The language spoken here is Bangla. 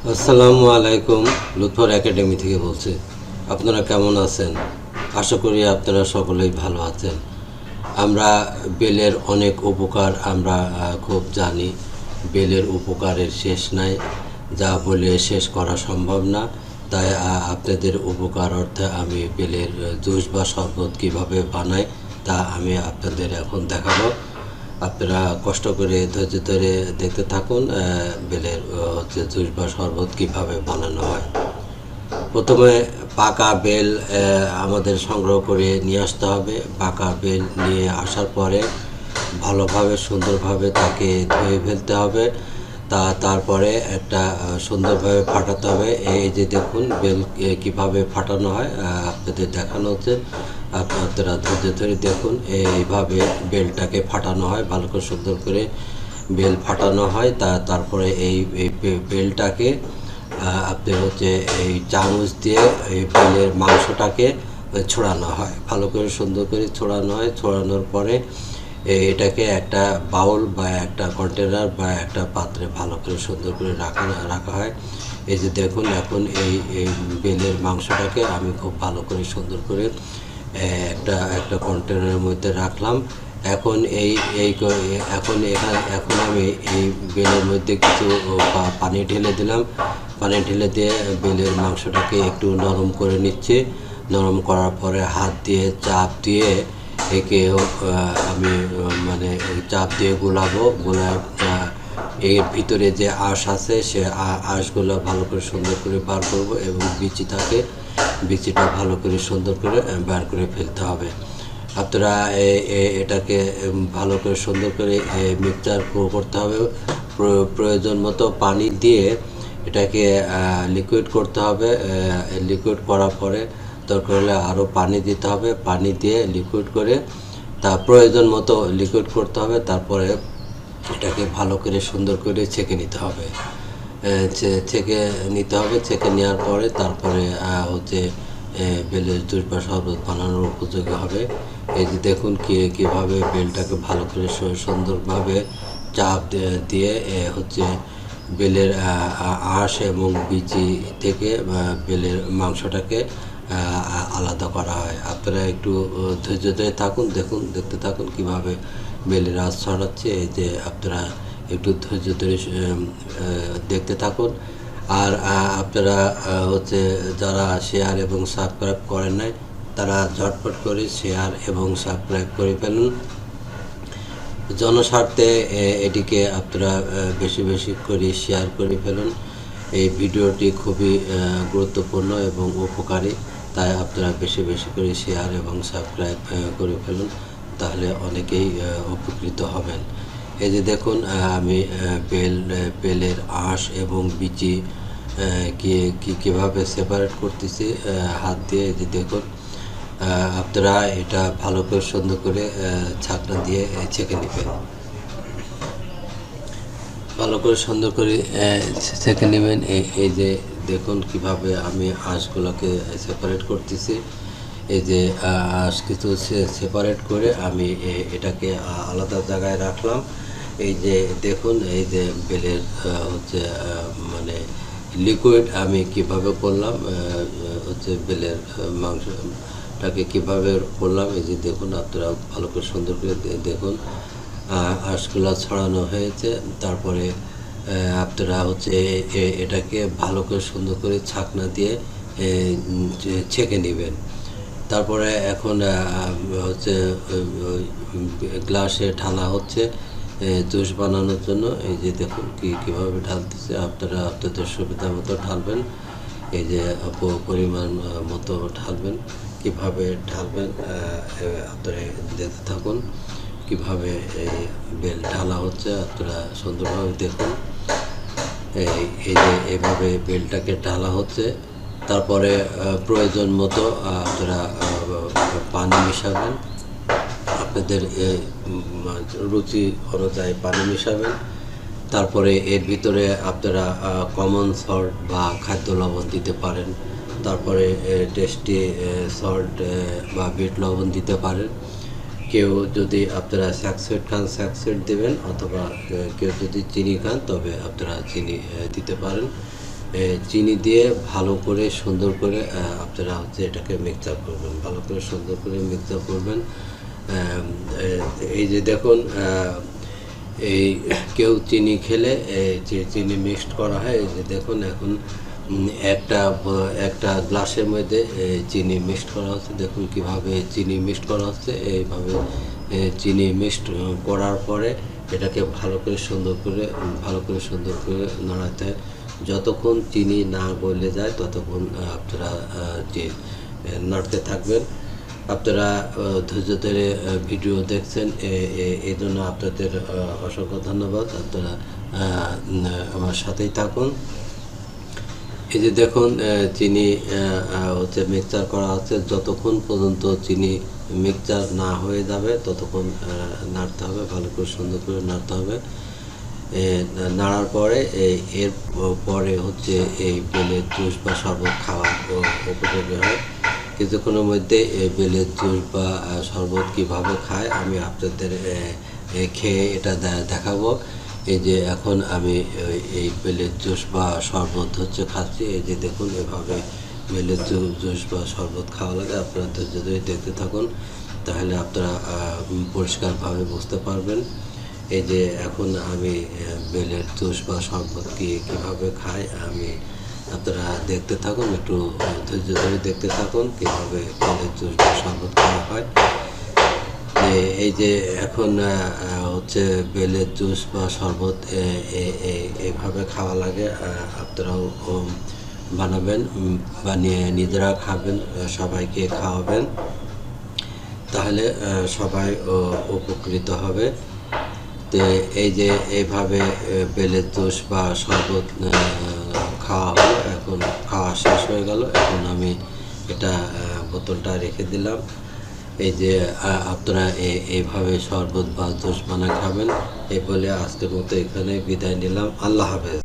আসসালামু আলাইকুম। লুৎফর একাডেমি থেকে বলছি। আপনারা কেমন আছেন? আশা করি আপনারা সকলেই ভালো আছেন। আমরা বেলের অনেক উপকার আমরা খুব জানি। বেলের উপকারের শেষ নাই, যা বলে শেষ করা সম্ভব না। তাই আপনাদের উপকার অর্থে আমি বেলের জুস বা শরবত কীভাবে বানাই তা আমি আপনাদের এখন দেখাবো। আপনারা কষ্ট করে ধৈর্য ধরে দেখতে থাকুন বেলের জুস বা শরবত কীভাবে বানানো হয়। প্রথমে পাকা বেল আমাদের সংগ্রহ করে নিয়ে আসতে হবে। পাকা বেল নিয়ে আসার পরে ভালোভাবে সুন্দরভাবে তাকে ধুয়ে ফেলতে হবে। তারপরে একটা সুন্দরভাবে ফাটাতে হবে। এই যে দেখুন বেল কীভাবে ফাটানো হয় আপনাদের দেখানো হচ্ছে। আপনারা ধৈর্য ধরে দেখুন, এইভাবে বেলটাকে ফাটানো হয়, ভালো করে সুন্দর করে বেল ফাটানো হয়। তারপরে এই বেলটাকে আপনি এই চামচ দিয়ে এই বেলের মাংসটাকে ছড়ানো হয়, ভালো করে সুন্দর করে ছড়ানো হয়। ছড়ানোর পরে এটাকে একটা বাউল বা একটা কন্টেনার বা একটা পাত্রে ভালো করে সুন্দর করে রাখা হয়। এই যে দেখুন, এখন এই বেলের মাংসটাকে আমি খুব ভালো করে সুন্দর করে একটা কন্টেনারের মধ্যে রাখলাম। এখন এখন আমি এই বেলের মধ্যে কিছু পানি ঢেলে দিলাম। পানি ঢেলে দিয়ে বেলের মাংসটাকে একটু নরম করে নিচ্ছি। নরম করার পরে হাত দিয়ে চাপ দিয়ে একে আমি মানে চাপ দিয়ে গোলাবো। এর ভিতরে যে আঁশ আছে সে আঁশগুলো ভালো করে সুন্দর করে বার করব এবং বিচিটা ভালো করে সুন্দর করে বার করে ফেলতে হবে। আপনারা এটাকে ভালো করে সুন্দর করে মিক্সচার করতে হবে। প্রয়োজন মতো পানি দিয়ে এটাকে লিকুইড করতে হবে। লিকুইড করার পরে দরকার হলে আরও পানি দিতে হবে। পানি দিয়ে লিকুইড করে প্রয়োজন মতো লিকুইড করতে হবে। তারপরে এটাকে ভালো করে সুন্দর করে ছেঁকে নিতে হবে। ছেঁকে নেওয়ার পরে তারপরে বেলের জুস বা শরবত বানানোর উপযোগী হবে। এই যে দেখুন কীভাবে বেলটাকে ভালো করে সুন্দরভাবে চাপ দিয়ে বেলের আঁশ এবং বিচি থেকে বেলের মাংসটাকে আলাদা করা হয়। আপনারা একটু ধৈর্য ধরে থাকুন, দেখতে থাকুন কীভাবে বেলের আঁশ ছড়াচ্ছে। এই যে আপনারা একটু ধৈর্য ধরে দেখতে থাকুন। আর আপনারা যারা শেয়ার এবং সাবস্ক্রাইব করেন নাই তারা ঝটপট করে শেয়ার এবং সাবস্ক্রাইব করে ফেলুন। জনস্বার্থে এটিকে আপনারা বেশি বেশি করে শেয়ার করে ফেলুন। এই ভিডিওটি খুবই গুরুত্বপূর্ণ এবং উপকারী, তাই আপনারা বেশি বেশি করে শেয়ার এবং সাবস্ক্রাইব করে ফেলুন, তাহলে অনেকেই উপকৃত হবেন। এই যে দেখুন, আমি বেলের আঁশ এবং বিচি কীভাবে সেপারেট করতেছি হাত দিয়ে। এই যে দেখুন, আপনারা এটা ভালো করে সুন্দর করে ছাকনা দিয়ে ছেঁকে নেবেন। ভালো করে সুন্দর করে ছেঁকে নেবেন। এই যে দেখুন কিভাবে আমি আঁশগুলোকে সেপারেট করতেছি। এই যে আঁশ কিছু সেপারেট করে আমি এটাকে আলাদা জায়গায় রাখলাম। এই যে দেখুন, এই যে বেলের মানে লিকুইড আমি কিভাবে করলাম, বেলের মাংসটাকে কিভাবে করলাম। এই যে দেখুন, আপনারা ভালো করে সুন্দর করে দেখুন আঁশগুলো ছড়ানো হয়েছে। তারপরে আপনারা এটাকে ভালো করে সুন্দর করে ছাকনা দিয়ে ছেঁকে নেবেন। তারপরে এখন গ্লাসে ঢালা হচ্ছে জুস বানানোর জন্য। এই যে দেখুন কীভাবে ঢালতেছে। আপনারা আপনাদের সুবিধা মতো ঢালবেন। এই যে পরিমাণ মতো ঢালবেন। কীভাবে ঢালবেন আপনারা দেখতে থাকুন কীভাবে এই বেল ঢালা হচ্ছে। আপনারা সুন্দরভাবে দেখুন। এই যে এভাবে বেলটাকে ঢালা হচ্ছে। তারপরে প্রয়োজন মতো আপনারা পানি মিশাবেন। আপনাদের রুচি অনুযায়ী পানি মিশাবেন। তারপরে এর ভিতরে আপনারা কমন সল্ট বা খাদ্য লবণ দিতে পারেন। তারপরে টেস্টি সল্ট বা বিট লবণ দিতে পারেন। কেউ যদি আপনারা স্যাকসেট খান স্যাকসেট দেবেন, অথবা কেউ যদি চিনি খান তবে আপনারা চিনি দিতে পারেন। চিনি দিয়ে ভালো করে সুন্দর করে আপনারা হচ্ছে এটাকে মিক্সচার করবেন, ভালো করে সুন্দর করে মিক্সচার করবেন। এই যে দেখুন, এই কেউ চিনি খেলে যে চিনি মিক্সড করা হয়, এই যে দেখুন এখন একটা গ্লাসের মধ্যে চিনি মিক্সড করা হচ্ছে। দেখুন কিভাবে চিনি মিক্সড করা হচ্ছে। এইভাবে চিনি মিক্সড করার পরে এটাকে ভালো করে সুন্দর করে নাড়াতে হয়। যতক্ষণ চিনি না গলে যায় ততক্ষণ আপনারা যে নাড়তে থাকবেন। আপনারা ধৈর্য ধরে ভিডিও দেখছেন, এই জন্য আপনাদের অসংখ্য ধন্যবাদ। আপনারা আমার সাথেই থাকুন। এই যে দেখুন, চিনি হচ্ছে মিক্সচার করা হচ্ছে। যতক্ষণ পর্যন্ত চিনি মিক্সচার না হয়ে যাবে ততক্ষণ নাড়তে হবে, ভালো করে সুন্দর করে নাড়তে হবে। নাড়ার পরে এর পরে হচ্ছে এই বেলের জুস বা শরবত খাওয়া উপযোগী হয়। কিছুক্ষণের মধ্যে এই বেলের জুস বা শরবত কীভাবে খায় আমি আপনাদের খেয়ে এটা দেখাবো। এই যে এখন আমি এই বেলের জুস বা শরবত হচ্ছে খাচ্ছি। এই যে দেখুন, এভাবে বেলের জুস বা শরবত খাওয়া লাগে। আপনারা যদি দেখতে থাকুন তাহলে আপনারা পরিষ্কারভাবে বুঝতে পারবেন। এই যে এখন আমি বেলের জুস বা শরবত কীভাবে খাই আমি, আপনারা দেখতে থাকুন, একটু ধৈর্য ধরে দেখতে থাকুন কীভাবে বেলের জুস বা শরবত খাওয়া হয়। এই যে এখন হচ্ছে বেলের জুস বা শরবত এইভাবে খাওয়া লাগে। আপনারাও বানাবেন, বানিয়ে নিজেরা খাবেন, সবাইকে খাওয়াবেন, তাহলে সবাই উপকৃত হবে। তো এই যে এইভাবে বেলের জুস বা শরবত খাওয়া হলো। এখন খাওয়া শেষ হয়ে গেল। এখন আমি এটা বোতলটা রেখে দিলাম। এই যে আপনারা এইভাবে শরবত বা জুস বানায় খাবেন। এই বলে আজকের মতো এখানে বিদায় নিলাম। আল্লাহ হাফেজ।